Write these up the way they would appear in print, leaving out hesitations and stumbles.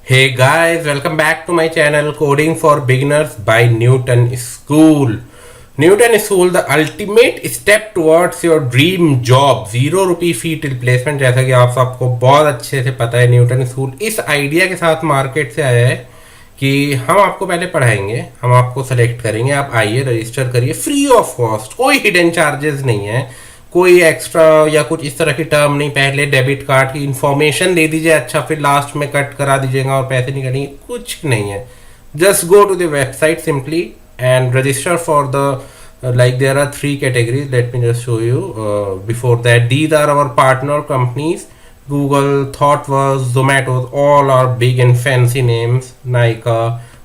Hey guys, welcome back to my channel Coding for Beginners by Newton School. Newton School, the ultimate step towards your dream job. 0 rupee fee till placement, जैसा कि आप सबको बहुत अच्छे से पता है। न्यूटन स्कूल इस आइडिया के साथ मार्केट से आया है कि हम आपको पहले पढ़ाएंगे, हम आपको सेलेक्ट करेंगे, आप आइए रजिस्टर करिए फ्री ऑफ कॉस्ट, कोई हिडन चार्जेस नहीं है, कोई एक्स्ट्रा या कुछ इस तरह की टर्म नहीं। पहले डेबिट कार्ड की इंफॉर्मेशन दे दीजिए, अच्छा फिर लास्ट में कट करा दीजिएगा और पैसे नहीं कटेंगे, कुछ नहीं है। Just go to the website simply and register for the like there are 3 categories. Let me just show you. Before that, these are our partner companies: Google, ThoughtWorks, Zomato. All are big and fancy names. Nykaa,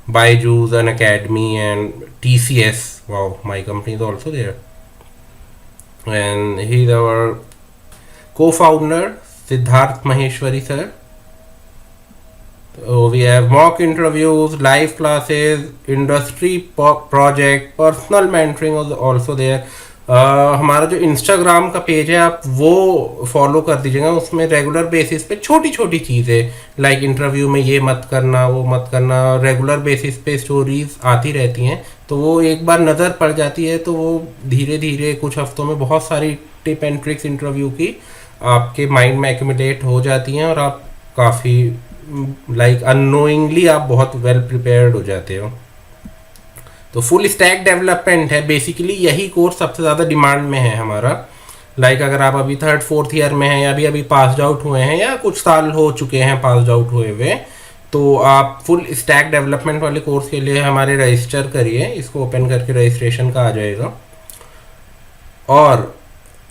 Byju's, Unacademy, and TCS. Wow, my company is also there. And he's our co-founder, Siddharth Maheshwari sir. We have mock interviews, live classes, industry project, personal mentoring also there. हमारा जो Instagram का page है आप वो follow कर दीजिएगा, उसमें regular basis पे छोटी छोटी चीज़ें लाइक इंटरव्यू में ये मत करना वो मत करना, रेगुलर बेसिस पे स्टोरीज आती रहती हैं, तो वो एक बार नज़र पड़ जाती है तो वो धीरे धीरे कुछ हफ्तों में बहुत सारी टिप एंड ट्रिक्स इंटरव्यू की आपके माइंड में एक्यूमुलेट हो जाती हैं और आप काफ़ी लाइक अननोइंगली आप बहुत वेल प्रिपेयर्ड हो जाते हो। तो फुल स्टैक डेवलपमेंट है बेसिकली, यही कोर्स सबसे ज़्यादा डिमांड में है हमारा। लाइक अगर आप अभी 3rd 4th ईयर में हैं या अभी पास आउट हुए हैं या कुछ साल हो चुके हैं पास आउट हुए हुए, तो आप फुल स्टैक डेवलपमेंट वाले कोर्स के लिए हमारे रजिस्टर करिए। इसको ओपन करके रजिस्ट्रेशन का आ जाएगा और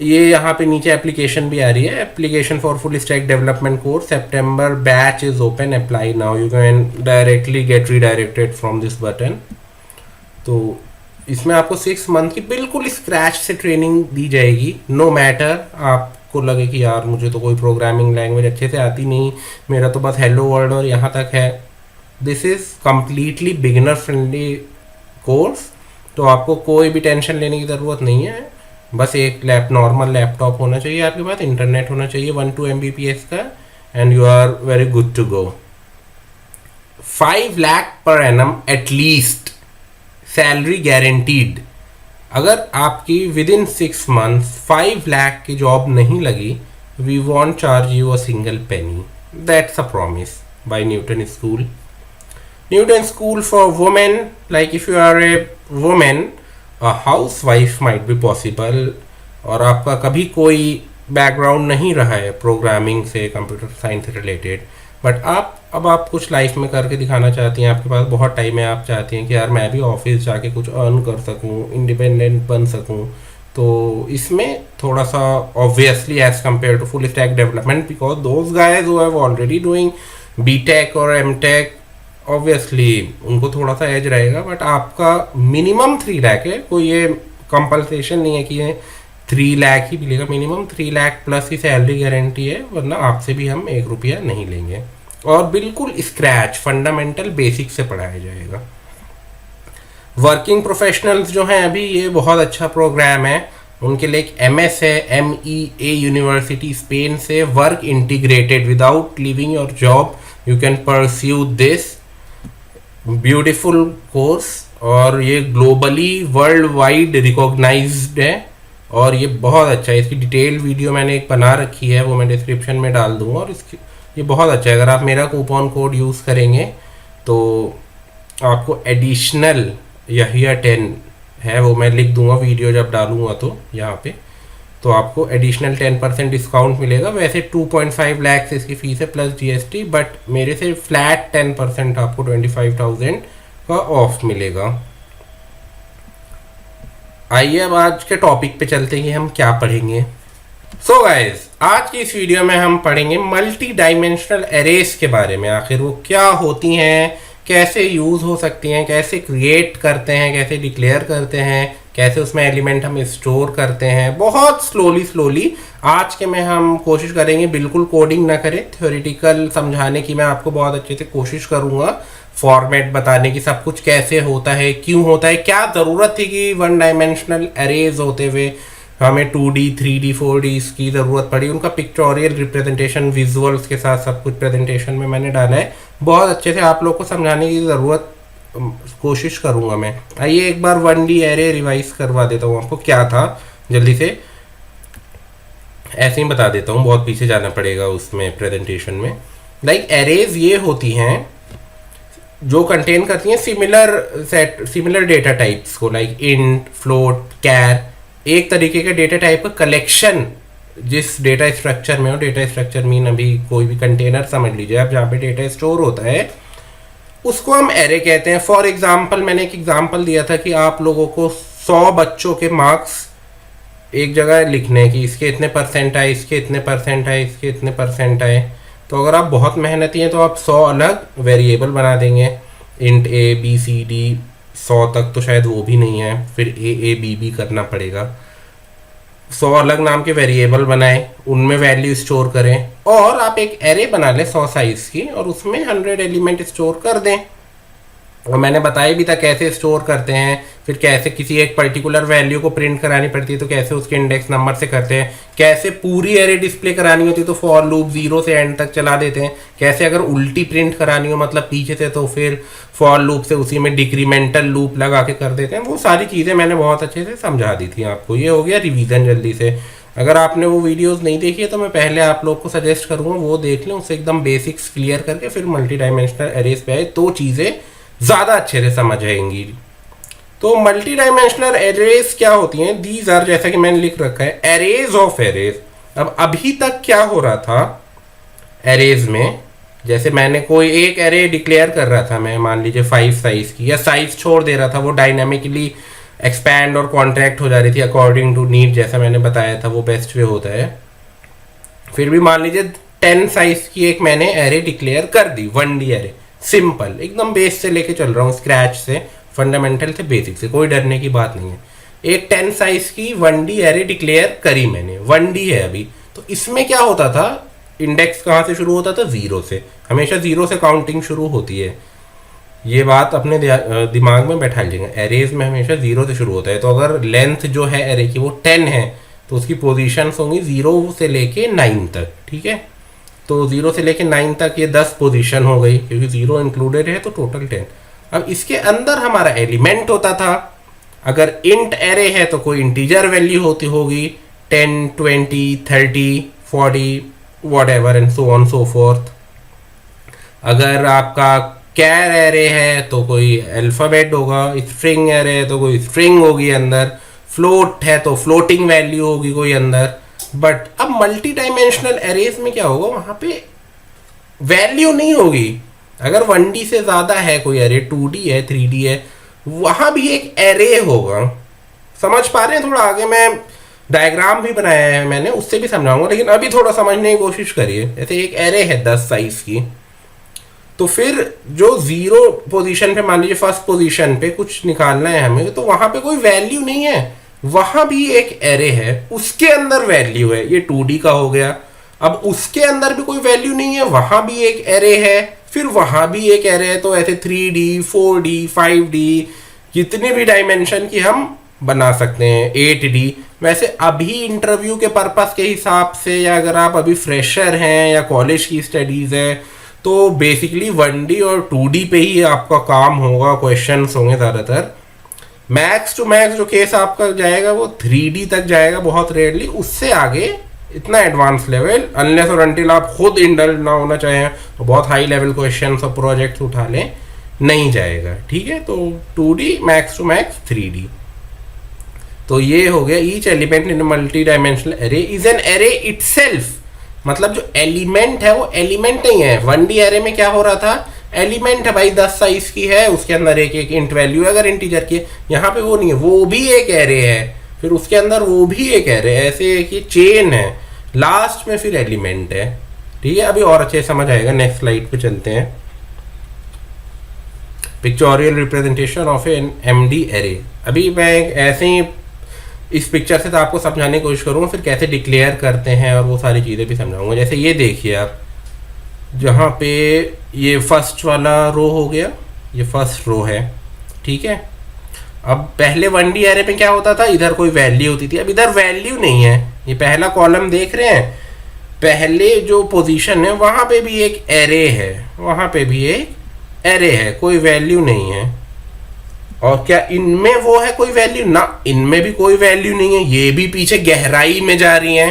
ये यहाँ पे नीचे एप्लीकेशन भी आ रही है, application for full stack development course September batch is open, apply now, you can directly get redirected from this button. तो इसमें आपको 6 मंथ की बिल्कुल स्क्रैच से ट्रेनिंग दी जाएगी। नो मैटर आपको लगे कि यार मुझे तो कोई प्रोग्रामिंग लैंग्वेज अच्छे से आती नहीं, मेरा तो बस हेलो वर्ल्ड और यहाँ तक है, this is completely beginner friendly course. तो आपको कोई भी टेंशन लेने की ज़रूरत नहीं है, बस एक नॉर्मल लैपटॉप होना चाहिए आपके पास, इंटरनेट होना चाहिए 1-2 Mbps का, and you are very good to go. 5 lakh per annum at least salary guaranteed. अगर आपकी विद इन 6 मंथ्स 5 लाख की जॉब नहीं लगी, we won't charge you a single penny, that's a promise by Newton school. Newton school for women, like if you are a women, housewife might be possible, और आपका कभी कोई background नहीं रहा है प्रोग्रामिंग से, कंप्यूटर साइंस से related, but अब आप कुछ लाइफ में करके दिखाना चाहती हैं, आपके पास बहुत टाइम है, आप चाहती हैं कि यार मैं भी ऑफिस जाके कुछ अर्न कर सकूं, इंडिपेंडेंट बन सकूं, तो इसमें थोड़ा सा obviously as compare to full stack development, because those guys who have already doing BTech और एमटेक, ऑब्वियसली उनको थोड़ा सा एज रहेगा, बट आपका मिनिमम 3 लाख है, कोई ये कंपल्सेशन नहीं है कि ये 3 लाख ही मिलेगा, मिनिमम 3 लाख प्लस की सैलरी गारंटी है, वरना आपसे भी हम 1 रुपया नहीं लेंगे, और बिल्कुल स्क्रैच फंडामेंटल बेसिक से पढ़ाया जाएगा। वर्किंग प्रोफेशनल्स जो हैं अभी, ये बहुत अच्छा प्रोग्राम है उनके लिए। एक MS है, MEA यूनिवर्सिटी स्पेन से, work integrated without leaving your job, you can pursue this beautiful course, और ये ग्लोबली वर्ल्ड वाइड रिकॉग्नाइज्ड है और ये बहुत अच्छा है। इसकी डिटेल वीडियो मैंने एक बना रखी है, वो मैं डिस्क्रिप्शन में डाल दूंगा, और इसकी ये बहुत अच्छा है। अगर आप मेरा कूपन कोड यूज़ करेंगे तो आपको एडिशनल यहिया 10 है, वो मैं लिख दूंगा वीडियो जब डालूंगा तो यहाँ पे, तो आपको एडिशनल 10% डिस्काउंट मिलेगा। वैसे 2.5 लाख से इसकी फीस है प्लस GST, बट मेरे से फ्लैट 10% आपको 25,000 का ऑफ मिलेगा। आइए अब आज के टॉपिक पे चलते हैं, हम क्या पढ़ेंगे। सो गाइस, आज की इस वीडियो में हम पढ़ेंगे मल्टी डायमेंशनल एरेस के बारे में। आखिर वो क्या होती हैं, कैसे यूज़ हो सकती हैं, कैसे क्रिएट करते हैं, कैसे डिक्लेयर करते हैं, कैसे उसमें एलिमेंट हम स्टोर करते हैं। बहुत स्लोली आज के में हम कोशिश करेंगे बिल्कुल कोडिंग ना करें, थ्योरेटिकल समझाने की मैं आपको बहुत अच्छे से कोशिश करूँगा, फॉर्मेट बताने की, सब कुछ कैसे होता है, क्यों होता है, क्या ज़रूरत थी कि 1 डायमेंशनल एरेज होते हुए हमें 2D 3D 4D की ज़रूरत पड़ी, उनका पिक्टोरियल रिप्रेजेंटेशन विजुअल्स के साथ सब कुछ प्रेजेंटेशन में मैंने डाला है। बहुत अच्छे से आप लोग को समझाने की ज़रूरत कोशिश करूँगा मैं। आइए एक बार 1D एरे रिवाइज करवा देता हूँ आपको क्या था, जल्दी से ऐसे ही बता देता हूँ, बहुत पीछे जाना पड़ेगा उसमें प्रेजेंटेशन में। लाइक एरेज ये होती हैं जो कंटेन करती हैं सिमिलर डेटा टाइप्स को, लाइक इंट, फ्लोट, कैर, एक तरीके के डेटा टाइप का कलेक्शन जिस डेटा स्ट्रक्चर में हो। डेटा स्ट्रक्चर मीन अभी कोई भी कंटेनर समझ लीजिए आप जहाँ पे डेटा स्टोर होता है, उसको हम एरे कहते हैं। फॉर एग्जाम्पल मैंने एक एग्जाम्पल दिया था कि आप लोगों को 100 बच्चों के मार्क्स एक जगह लिखने की, इसके इतने परसेंट आए, इसके इतने परसेंट आए, इसके इतने परसेंट आए। तो अगर आप बहुत मेहनती हैं तो आप 100 अलग वेरिएबल बना देंगे, int a b c d, 100 तक तो शायद वो भी नहीं है, फिर ए बी बी करना पड़ेगा। 100 अलग नाम के वेरिएबल बनाए, उनमें वैल्यू स्टोर करें, और आप एक एरे बना लें 100 साइज की और उसमें 100 एलिमेंट स्टोर कर दें। और मैंने बताया भी था कैसे स्टोर करते हैं, फिर कैसे किसी एक पर्टिकुलर वैल्यू को प्रिंट करानी पड़ती है तो कैसे उसके इंडेक्स नंबर से करते हैं, कैसे पूरी एरे डिस्प्ले करानी होती है तो फॉर लूप 0 से एंड तक चला देते हैं, कैसे अगर उल्टी प्रिंट करानी हो मतलब पीछे से तो फिर फॉर लूप से उसी में डिक्रीमेंटल लूप लगा के कर देते हैं। वो सारी चीज़ें मैंने बहुत अच्छे से समझा दी थी आपको। ये हो गया रिवीजन जल्दी से। अगर आपने वो वीडियोस नहीं देखी है तो मैं पहले आप लोग को सजेस्ट करूँगा वो देख लें, उससे एकदम बेसिक्स क्लियर करके फिर मल्टी डायमेंशनल एरेज पे आए तो चीज़ें ज़्यादा अच्छे से समझ आएंगी। तो मल्टी डायमेंशनल एरेज क्या होती हैं? दीज आर, जैसा कि मैंने लिख रखा है, एरेज ऑफ एरेज। अब अभी तक क्या हो रहा था एरेज में, जैसे मैंने कोई एक एरे डिक्लेयर कर रहा था, मैं मान लीजिए 5 साइज की, या साइज छोड़ दे रहा था, वो डायनामिकली एक्सपैंड और कॉन्ट्रैक्ट हो जा रही थी अकॉर्डिंग टू नीड, जैसा मैंने बताया था वो बेस्ट वे होता है। फिर भी मान लीजिए 10 साइज की एक मैंने एरे डिक्लेयर कर दी, 1D एरे, सिंपल एकदम बेस से लेके चल रहा हूँ, स्क्रैच से, फंडामेंटल से, बेसिक से, कोई डरने की बात नहीं है। एक 10 साइज की 1D एरे डिक्लेयर करी मैंने, 1D है अभी। तो इसमें क्या होता था, इंडेक्स कहाँ से शुरू होता था? 0 से। हमेशा 0 से काउंटिंग शुरू होती है, ये बात अपने दिमाग में बैठा लीजिएगा। एरेज में हमेशा 0 से शुरू होता है। तो अगर लेंथ जो है एरे की वो 10 है तो उसकी पोजीशंस होंगी 0 से लेके 9 तक, ठीक है। तो 0 से लेके 9 तक ये 10 पोजीशन हो गई, क्योंकि 0 इंक्लूडेड है तो टोटल 10। अब इसके अंदर हमारा एलिमेंट होता था। अगर इंट एरे है तो कोई इंटीजर वैल्यू होती होगी, 10, 20, 30, 40, what ever and so on so fourth. अगर आपका कैर एरे है तो कोई अल्फ़ाबेट होगा, स्ट्रिंग एरे है तो कोई स्ट्रिंग होगी अंदर, फ्लोट है तो फ्लोटिंग वैल्यू होगी कोई अंदर। बट अब मल्टी डायमेंशनल एरेज में क्या होगा, वहां पे वैल्यू नहीं होगी। अगर 1D से ज्यादा है कोई एरे, 2D है, 3D है, वहां भी एक एरे होगा। समझ पा रहे हैं? थोड़ा आगे मैं डायग्राम भी बनाया है मैंने, उससे भी समझाऊंगा, लेकिन अभी थोड़ा समझने की कोशिश करिए। जैसे एक एरे है 10 साइज की, तो फिर जो 0 पोजीशन पे, मान लीजिए फर्स्ट पोजीशन पे कुछ निकालना है हमें, तो वहां पे कोई वैल्यू नहीं है, वहां भी एक एरे है, उसके अंदर वैल्यू है। ये 2D का हो गया। अब उसके अंदर भी कोई वैल्यू नहीं है, वहां भी एक एरे है, फिर वहां भी एक एरे है। तो ऐसे 3D 4D 5D जितने भी डायमेंशन की हम बना सकते हैं, 8D। वैसे अभी इंटरव्यू के पर्पस के हिसाब से, या अगर आप अभी फ्रेशर हैं या कॉलेज की स्टडीज है, तो बेसिकली 1D और 2D पे ही आपका काम होगा, क्वेश्चंस होंगे ज़्यादातर। मैक्स टू मैक्स जो केस आपका जाएगा वो 3D तक जाएगा, बहुत रेयरली। उससे आगे इतना एडवांस लेवल, अनलेस और अनटिल आप खुद इंडल्ज ना होना चाहें तो बहुत हाई लेवल क्वेश्चंस और प्रोजेक्ट्स उठा लें, नहीं जाएगा, ठीक है। तो 2D max to max 3D। तो ये हो गया, each element in multi dimensional array is an array itself. मतलब जो एलिमेंट है वो एलिमेंट नहीं है। 1D एरे में क्या हो रहा था, एलिमेंट है भाई 10 साइज की है, उसके अंदर एक एक इंट वैल्यू अगर इंटीजर की है। यहाँ पे वो नहीं है, वो भी एक एरे है, फिर उसके अंदर वो भी एक एरे है, ऐसे एक ये चेन है, लास्ट में फिर एलिमेंट है, ठीक है। अभी और अच्छे समझ आएगा, नेक्स्ट स्लाइड पे चलते हैं। Pictorial representation of an MD array. अभी मैं ऐसे ही इस पिक्चर से तो आपको समझाने की कोशिश करूँगा, फिर कैसे डिक्लेयर करते हैं और वो सारी चीज़ें भी समझाऊंगा। जैसे ये देखिए आप, जहाँ पे ये फर्स्ट वाला रो हो गया, ये फर्स्ट रो है, ठीक है। अब पहले 1D एरे में क्या होता था, इधर कोई वैल्यू होती थी, अब इधर वैल्यू नहीं है। ये पहला कॉलम देख रहे हैं, पहले जो पोजीशन है वहां पे भी एक एरे है, वहां पे भी एक एरे है, कोई वैल्यू नहीं है। और क्या इनमें वो है कोई वैल्यू ना, इनमें भी कोई वैल्यू नहीं है। ये भी पीछे गहराई में जा रही है,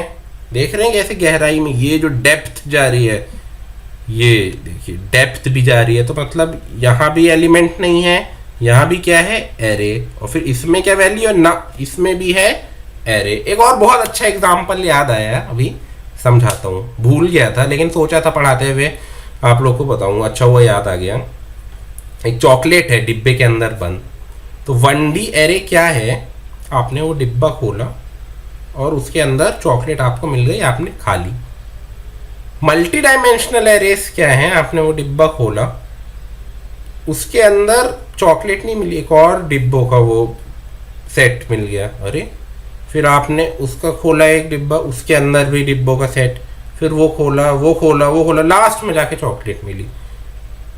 देख रहे हैं कैसे गहराई में, ये जो डेप्थ जा रही है, ये देखिए डेप्थ भी जा रही है, तो मतलब यहाँ भी एलिमेंट नहीं है, यहाँ भी क्या है, एरे। और फिर इसमें क्या वैल्यू है ना, इसमें भी है एरे। एक और बहुत अच्छा एग्जांपल याद आया है, अभी समझाता हूँ, भूल गया था लेकिन सोचा था पढ़ाते हुए आप लोग को बताऊंगा, अच्छा वो याद आ गया। एक चॉकलेट है डिब्बे के अंदर बंद, तो 1D एरे क्या है, आपने वो डिब्बा खोला और उसके अंदर चॉकलेट आपको मिल गई, आपने खा ली। मल्टी डायमेंशनल एरेस क्या है, आपने वो डिब्बा खोला, उसके अंदर चॉकलेट नहीं मिली, एक और डिब्बों का वो सेट मिल गया, अरे। फिर आपने उसका खोला एक डिब्बा, उसके अंदर भी डिब्बों का सेट, फिर वो खोला, वो खोला, वो खोला, लास्ट में जाके चॉकलेट मिली।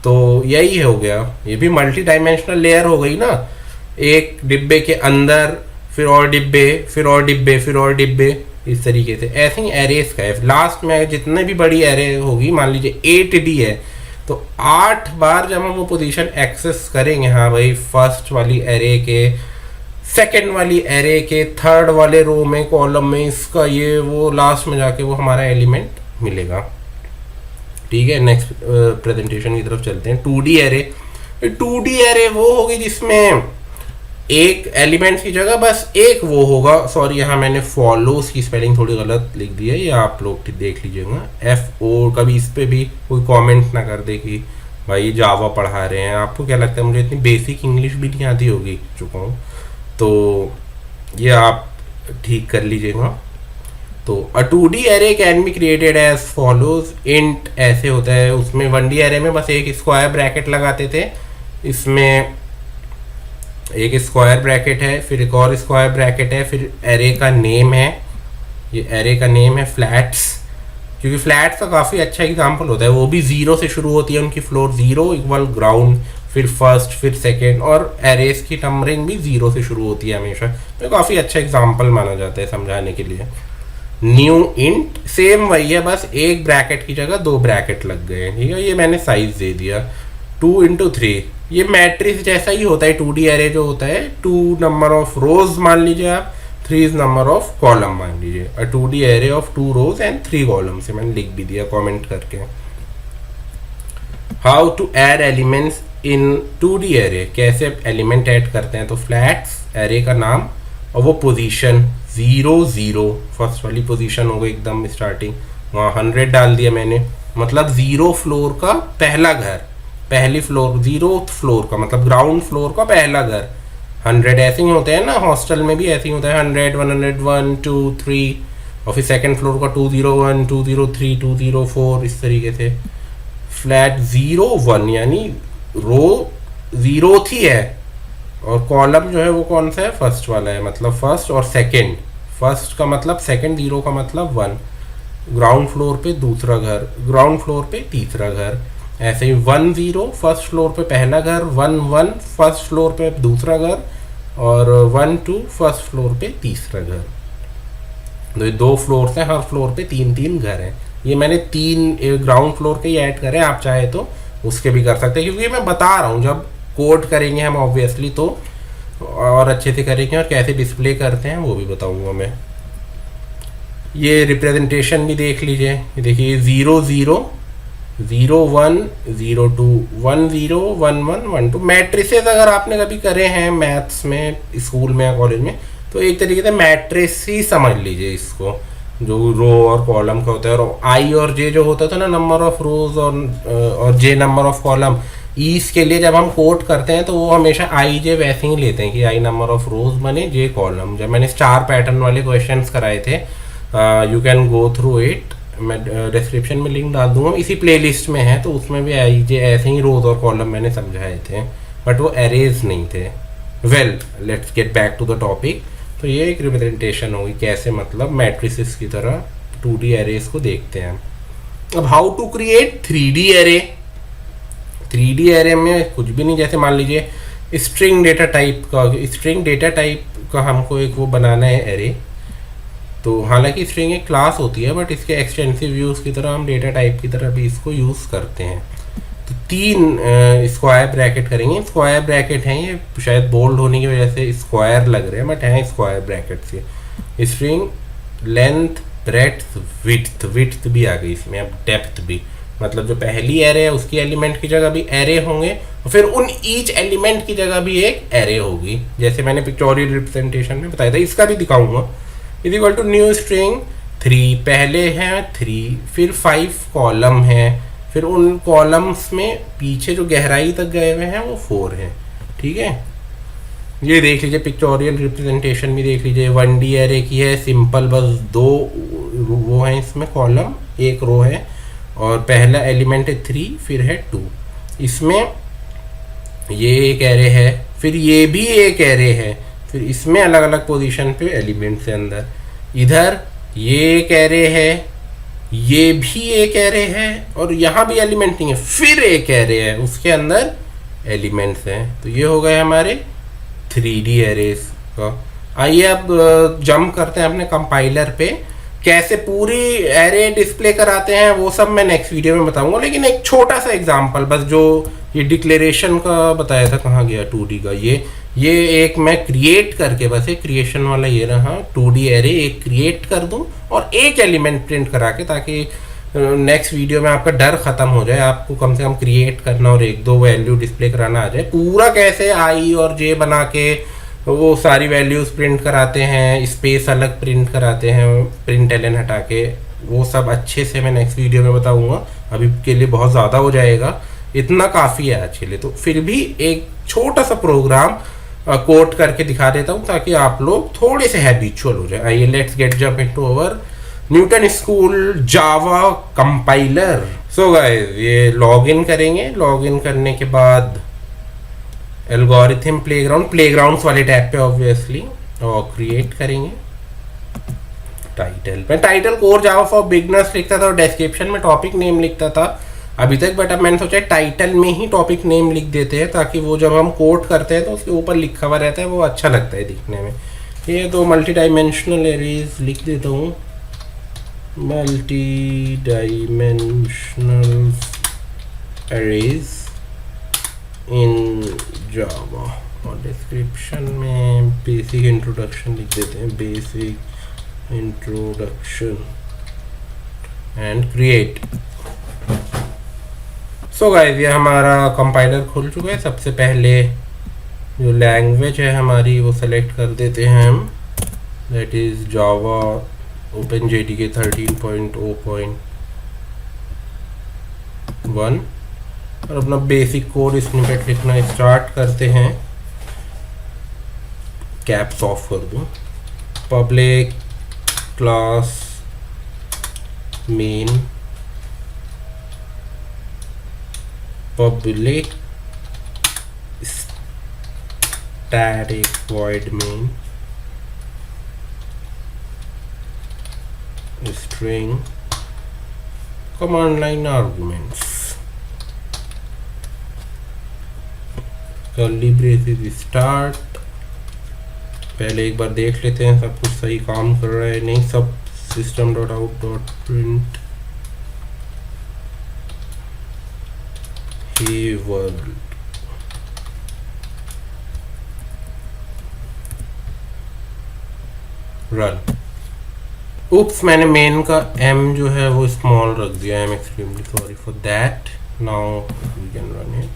तो यही हो गया, ये भी मल्टी डायमेंशनल लेयर हो गई ना, एक डिब्बे के अंदर फिर और डिब्बे, फिर और डिब्बे, फिर और डिब्बे, इस तरीके से। ऐसे ही एरेस का है, लास्ट में जितने भी बड़ी एरे होगी, मान लीजिए 8D है, तो 8 बार जब हम वो पोजीशन एक्सेस करेंगे, हाँ भाई फर्स्ट वाली एरे के, सेकंड वाली एरे के, थर्ड वाले रो में, कॉलम में, इसका ये वो, लास्ट में जाके वो हमारा एलिमेंट मिलेगा। ठीक है, नेक्स्ट प्रेजेंटेशन की तरफ चलते हैं। 2D एरे, 2D एरे वो होगी जिसमें एक एलिमेंट की जगह बस एक वो होगा, सॉरी यहाँ मैंने फॉलोस की स्पेलिंग थोड़ी गलत लिख दी है, ये आप लोग देख लीजिएगा, FO। कभी इस पे भी कोई कमेंट ना कर दे कि भाई जावा पढ़ा रहे हैं, आपको क्या लगता है मुझे इतनी बेसिक इंग्लिश भी नहीं आती होगी, चुका हूँ, तो ये आप ठीक कर लीजिएगा। तो a 2D array can be created as follows. Int ऐसे होता है, उसमें 1D एरे में बस एक स्क्वायर ब्रैकेट लगाते थे, इसमें एक स्क्वायर ब्रैकेट है, फिर एक और स्क्वायर ब्रैकेट है, फिर एरे का नेम है, ये एरे का नेम है फ्लैट्स, क्योंकि फ्लैट्स का काफ़ी अच्छा एग्जांपल होता है, वो भी 0 से शुरू होती है, उनकी फ्लोर 0 इक्वल ग्राउंड, फिर फर्स्ट, फिर सेकेंड, और एरेस की नंबरिंग भी 0 से शुरू होती है हमेशा, तो काफ़ी अच्छा एग्जाम्पल माना जाता है समझाने के लिए। न्यू इंट सेम वही है, बस एक ब्रैकेट की जगह 2 ब्रैकेट लग गए, ठीक है, ये मैंने साइज दे दिया। 2 × 3, ये मैट्रिक्स जैसा ही होता है, 2D एरे जो होता है, 2 नंबर ऑफ रोज मान लीजिए आप, 3 नंबर ऑफ कॉलम मान लीजिए। A 2D array of 2 rows and 3 column, से मैंने लिख भी दिया कमेंट करके। How to add elements in 2D array, कैसे एलिमेंट ऐड करते हैं, तो फ्लैट्स, एरे का नाम और वो पोजीशन 0 0, फर्स्ट वाली पोजीशन हो गई एकदम स्टार्टिंग, वहाँ 100 डाल दिया मैंने, मतलब 0 फ्लोर का पहला घर, पहली फ्लोर, 0th फ्लोर का मतलब ग्राउंड फ्लोर का पहला घर। 100 ऐसे ही होते हैं ना, हॉस्टल में भी ऐसे ही होता है, 100 101 2 3, और फिर सेकंड फ्लोर का 201 203 204, इस तरीके से। फ्लैट 0 1 यानी रो 0th ही है, और कॉलम जो है वो कौन सा है, फर्स्ट वाला है, मतलब फर्स्ट और सेकंड, फर्स्ट का मतलब सेकंड, 0 का मतलब 1, ग्राउंड फ्लोर पे दूसरा घर, ग्राउंड फ्लोर पे तीसरा घर, ऐसे ही 1 0 फर्स्ट फ्लोर पे पहला घर, 1 1 फर्स्ट फ्लोर पे दूसरा घर, और 1 2 फर्स्ट फ्लोर पे तीसरा घर। तो ये 2 फ्लोर हैं, हर फ्लोर पे 3 घर हैं। ये मैंने 3 ग्राउंड फ्लोर के ही ऐड करे, आप चाहे तो उसके भी कर सकते हैं, क्योंकि मैं बता रहा हूँ जब कोड करेंगे हम ऑब्वियसली तो और अच्छे से करेंगे, और कैसे डिस्प्ले करते हैं वो भी बताऊँगा मैं। ये रिप्रेजेंटेशन भी देख लीजिए, ये देखिए 0 0 0 1 0 2 1 0 1 1 1 2। मैट्रिसेस अगर आपने कभी करे हैं मैथ्स में, स्कूल में या कॉलेज में, तो एक तरीके से मैट्रिस ही समझ लीजिए इसको, जो रो और कॉलम का होता है। और आई और जे जो होता था ना, नंबर ऑफ रोज और जे नंबर ऑफ कॉलम, ईस के लिए जब हम कोट करते हैं तो वो हमेशा आई जे वैसे ही लेते हैं कि आई नंबर ऑफ रोज बने, जे कॉलम। जब मैंने स्टार पैटर्न वाले क्वेश्चंस कराए थे, you can go through it, मैं डिस्क्रिप्शन में लिंक डाल दूंगा, इसी प्लेलिस्ट में है, तो उसमें भी आई जे ऐसे ही रोज और कॉलम मैंने समझाए थे, बट वो एरेज नहीं थे। Well, let's get back to the topic. तो ये एक रिप्रेजेंटेशन होगी, कैसे मतलब मैट्रिसेस की तरह 2D एरेज को देखते हैं। अब how to create 3D array. 3D array में कुछ भी नहीं, जैसे मान लीजिए स्ट्रिंग डेटा टाइप का, स्ट्रिंग डेटा टाइप का हमको एक वो बनाना है एरे। तो हालांकि स्ट्रिंग एक क्लास होती है, बट इसके एक्सटेंसिव यूज़ की तरह हम डेटा टाइप की तरह भी इसको यूज़ करते हैं। तो 3 स्क्वायर ब्रैकेट करेंगे। स्क्वायर ब्रैकेट हैं ये, शायद बोल्ड होने की वजह से स्क्वायर लग रहे हैं, बट हैं स्क्वायर ब्रैकेट से। String length, breadth, width, width भी आ गई इसमें, अब डेप्थ भी, मतलब जो पहली एरे है उसकी एलिमेंट की जगह भी एरे होंगे, और फिर उन ईच एलिमेंट की जगह भी एक एरे होगी, जैसे मैंने पिक्चोरियल रिप्रेजेंटेशन में बताया था। इसका भी दिखाऊंगा। Is equal to new string 3, पहले हैं 3, फिर 5 कॉलम है, फिर उन कॉलम्स में पीछे जो गहराई तक गए हुए हैं वो 4 हैं। ठीक है, ये देख लीजिए, पिक्चोरियल रिप्रेजेंटेशन भी देख लीजिए। 1D एरे की है, सिंपल, बस 2 वो हैं इसमें कॉलम, 1 रो है, और पहला एलिमेंट है 3, फिर है 2। इसमें ये एक एरे है, फिर ये भी एक एरे है, फिर इसमें अलग अलग पोजीशन पे एलिमेंट्स है अंदर। इधर ये एक एरे है, ये भी एक एरे है, और यहाँ भी एलिमेंट नहीं है, फिर एक एरे है, उसके अंदर एलिमेंट्स हैं। तो ये हो गए हमारे 3D एरेस का। आइए अब जंप करते हैं अपने कंपाइलर पे। कैसे पूरी एरे डिस्प्ले कराते हैं वो सब मैं नेक्स्ट वीडियो में बताऊंगा, लेकिन एक छोटा सा एग्जांपल बस, जो ये डिक्लेरेशन का बताया था, कहाँ गया 2D का, ये एक मैं क्रिएट करके, बस एक क्रिएशन वाला ये रहा, 2D एरे एक क्रिएट कर दूं और एक एलिमेंट प्रिंट करा के, ताकि नेक्स्ट वीडियो में आपका डर खत्म हो जाए, आपको कम से कम क्रिएट करना और 1-2 वैल्यू डिस्प्ले कराना आ जाए। पूरा कैसे आई और जे बना के वो सारी वैल्यूज प्रिंट कराते हैं, स्पेस अलग प्रिंट कराते हैं, प्रिंट एलन हटा के, वो सब अच्छे से मैं नेक्स्ट वीडियो में बताऊंगा। अभी के लिए बहुत ज़्यादा हो जाएगा, इतना काफ़ी है आज के लिए। तो फिर भी एक छोटा सा प्रोग्राम कोड करके दिखा देता हूँ, ताकि आप लोग थोड़े से हैबिचुअल हो जाए। आइए let's get jump into our Newton school Java compiler. So guys, ये लॉगिन करेंगे। लॉगिन करने के बाद एल्गोरिथम प्लेग्राउंड्स वाले टैब पे ऑब्वियसली, और क्रिएट करेंगे टाइटल। मैं title core Java for beginners लिखता था और डिस्क्रिप्शन में टॉपिक नेम लिखता था अभी तक, बट अब मैंने सोचा टाइटल में ही टॉपिक नेम लिख देते हैं, ताकि वो जब हम कोड करते हैं तो उसके ऊपर लिखा हुआ रहता है, वो अच्छा लगता है दिखने में। ये तो मल्टी डायमेंशनल एरेज लिख देता हूँ, मल्टी डायमेंशनल एरेज इन जावा, और डिस्क्रिप्शन में बेसिक इंट्रोडक्शन लिख देते हैं, basic introduction and create. So guys, ये हमारा कंपाइलर खुल चुका है। सबसे पहले जो लैंग्वेज है हमारी वो सेलेक्ट कर देते हैं हम, दैट इज़ जावा OpenJDK 13.0.1, और अपना बेसिक कोड स्निपेट लिखना स्टार्ट करते हैं। कैप्स ऑफ कर दूँ। Public class main, public static void main, string command line arguments, curly braces start। पहले एक बार देख लेते हैं सब कुछ सही काम कर रहा है नहीं। सब system.out.print हे वर्ल्ड, रन। उप्स, मैंने मेन का m जो है वो स्मॉल रख दिया। I am extremely sorry for that. Now we can run it.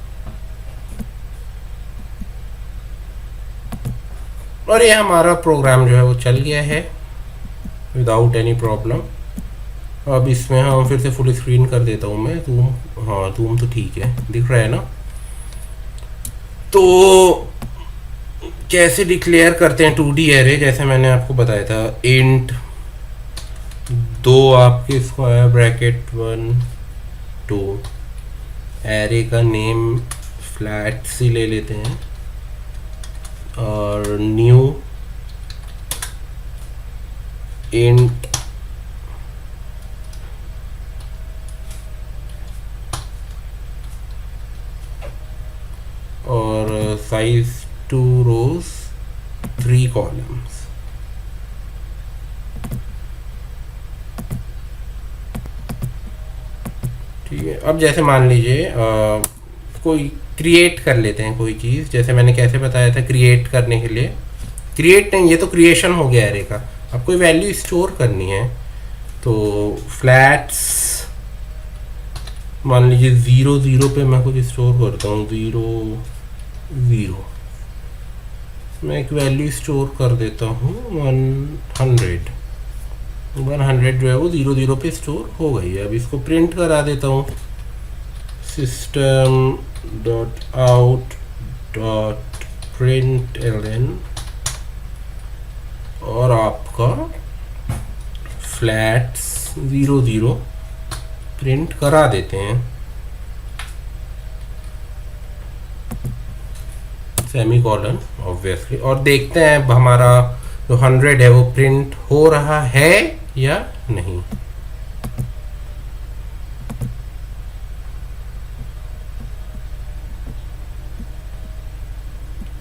और ये हमारा प्रोग्राम जो है वो चल गया है विदाउट एनी प्रॉब्लम। अब इसमें हम फिर से फुल स्क्रीन कर देता हूँ मैं। हाँ, तो ठीक है, दिख रहा है ना। तो कैसे डिक्लेयर करते हैं 2D एरे, जैसे मैंने आपको बताया था, इंट 2 आपके स्क्वायर ब्रैकेट 1 2, एरे का नेम फ्लैट सी ले लेते हैं, और न्यू इंट और साइज 2 rows 3 columns। ठीक है, अब जैसे मान लीजिए कोई क्रिएट कर लेते हैं कोई चीज़, जैसे मैंने कैसे बताया था क्रिएट करने के लिए, क्रिएट नहीं, ये तो क्रिएशन हो गया एरे का। अब कोई वैल्यू स्टोर करनी है तो फ्लैट्स मान लीजिए 0 0 पे मैं कुछ स्टोर करता हूँ, 0 0 मैं एक वैल्यू स्टोर कर देता हूँ 100 जो है वो 0 0 पे स्टोर हो गई है। अब इसको प्रिंट करा देता हूँ, system dot out dot print ln, और आपका फ्लैट्स 0 0 प्रिंट करा देते हैं, सेमी कॉलन ऑब्वियसली, और देखते हैं हमारा जो 100 है वो प्रिंट हो रहा है या नहीं।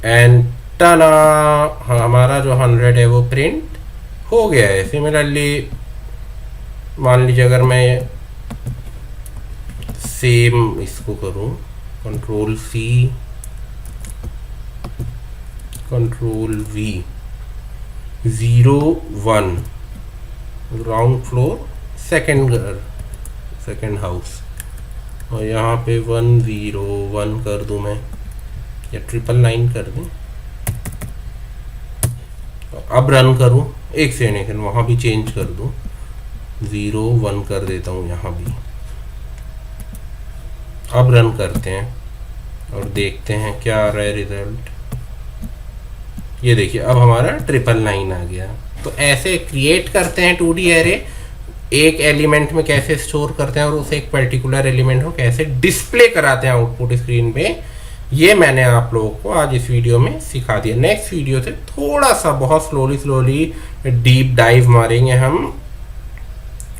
एंड टना, हमारा जो 100 है वो प्रिंट हो गया है। सिमिलरली मान लीजिए अगर मैं सेम इसको करूं, control C control V, 0 1 ground floor second घर सेकंड हाउस, और यहाँ पे 1 0 1 कर दूं मैं, या 999 कर दूं। अब रन करूं, एक सेकेंड वहाँ भी चेंज कर दूं, 0 1 कर देता हूँ यहाँ भी। अब रन करते हैं और देखते हैं क्या आ रहा है रिजल्ट। ये देखिए अब हमारा 999 आ गया। तो ऐसे क्रिएट करते हैं 2D एरे, एक एलिमेंट में कैसे स्टोर करते हैं और उसे एक पर्टिकुलर एलिमेंट को कैसे डिस्प्ले कराते हैं आउटपुट स्क्रीन पे, ये मैंने आप लोगों को आज इस वीडियो में सिखा दिया। नेक्स्ट वीडियो से थोड़ा सा बहुत स्लोली डीप डाइव मारेंगे हम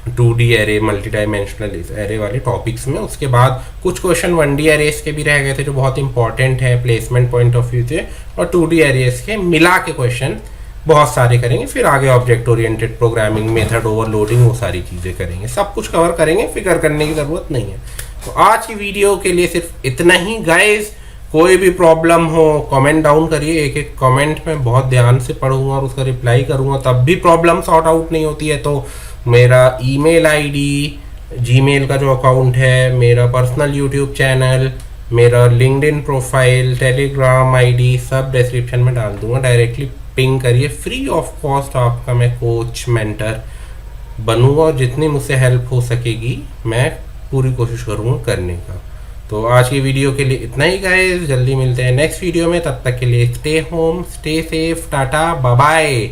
2D array, multi dimensional array वाले टॉपिक्स में। उसके बाद कुछ क्वेश्चन 1D एरेस के भी रह गए थे जो बहुत इंपॉर्टेंट है प्लेसमेंट पॉइंट ऑफ व्यू से, और 2D एरेस के मिला के क्वेश्चन बहुत सारे करेंगे। फिर आगे object oriented programming, method overloading, वो सारी चीज़ें करेंगे, सब कुछ कवर करेंगे, फिक्र करने की ज़रूरत नहीं है। तो आज की वीडियो के लिए सिर्फ इतना ही गाइज। कोई भी प्रॉब्लम हो कमेंट डाउन करिए, एक एक कमेंट में बहुत ध्यान से पढ़ूंगा और उसका रिप्लाई करूंगा, तब भी प्रॉब्लम सॉर्ट आउट नहीं होती है तो मेरा ईमेल आईडी, जीमेल का जो अकाउंट है, मेरा पर्सनल यूट्यूब चैनल, मेरा लिंक्डइन प्रोफाइल, टेलीग्राम आईडी सब डिस्क्रिप्शन में डाल दूंगा, डायरेक्टली पिंग करिए। फ्री ऑफ कॉस्ट आपका मैं कोच मेंटर बनूंगा और जितनी मुझसे हेल्प हो सकेगी मैं पूरी कोशिश करूँगा करने का। तो आज की वीडियो के लिए इतना ही गाइस, जल्दी मिलते हैं नेक्स्ट वीडियो में, तब तक के लिए stay home, stay safe, tata, bye bye.